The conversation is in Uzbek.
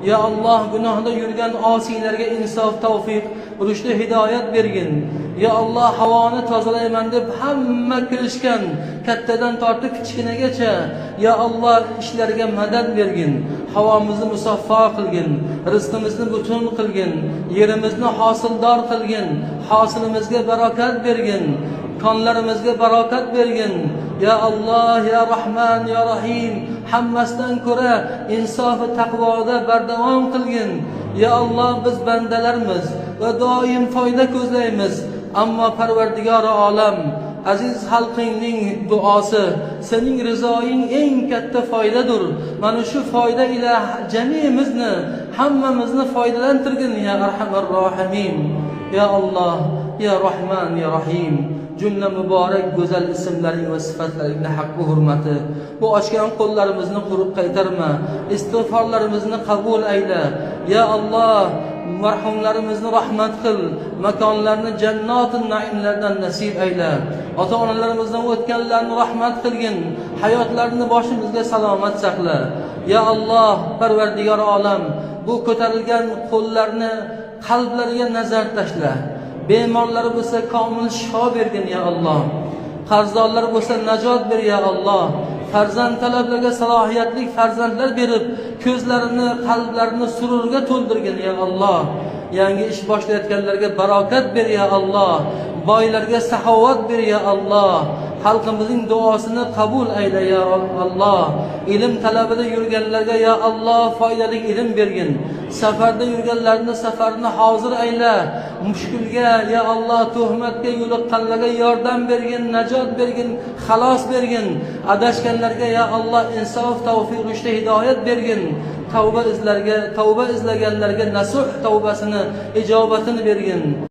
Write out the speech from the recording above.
Ya Allah, gunohda yurgan osiylarga insof, tavfiq, rushdi, hidoyat bergin. Ya Allah, havoni tozalayman deb hamma kirishgan, kattadan tortib kichkinagacha, ya Allah, ishlarga madad bergin. Havomizni musaffo qilgin, rizqimizni butun qilgin, yerimizni hosildor qilgin, hosilimizga barokat bergin, konlarimizga barokat bergin. Ya Allah, ya Rahman, ya Rahim, hammasidan ko'ra insof va taqvoda bardavom qilgin. Ya Allah, biz bandalarmiz va doim foyda ko'zlaymiz. Ammo Parvardigori olam, aziz xalqingning duosi, sening rizoing eng katta foydadir. Mana shu foyda ila jamiyimizni, hammamizni foydalantirgin ya Arhamar Rohimin. Ya Allah, ya Rahman, ya Rahim, cümle mübarek güzel isimlerin ve sıfatlarına hakkı hürmeti, bu açkan kollarımızı kurup kaytarma, istiğfarlarımızı kabul eyle. Ya Allah, merhumlarımızı rahmet kıl, mekanlarını cennet-i naimlerden nasip eyle. Ata-onalarımızdan o'tganlarni rahmat qilgin, hayotlarini boshimizga salomat saqla. Ya Allah, Parvardigor olam, bu ko'tarilgan qo'llarni qalblariga nazar tashla. Bemorlari bo'lsa komil shifo bergin ya Allah. Qarzdorlar bo'lsa najot ber ya Allah. Farzand talablarga salohiyatli farzandlar berib, ko'zlarini, qalblarini sururga to'ldirgin ya Allah. Yangi ish boshlayotganlarga barokat ber ya Allah. Boylarga saxovat ber ya Allah. Xalqimizning duosini qabul eyle ya Allah. İlim talabida yurganlarga ya Allah foydali ilm bergin. Safarda yurganlarni safarini hozir eyle. Mushkulga ya Allah, tuhmatga yo'liqqanlarga yordam bergin, najot bergin, xalos bergin. Adashganlarga ya Allah insof, tavfiq, rushdi, hidoyat bergin. Tavba izlaganlarga nasuh tavbasini, ijobatini bergin.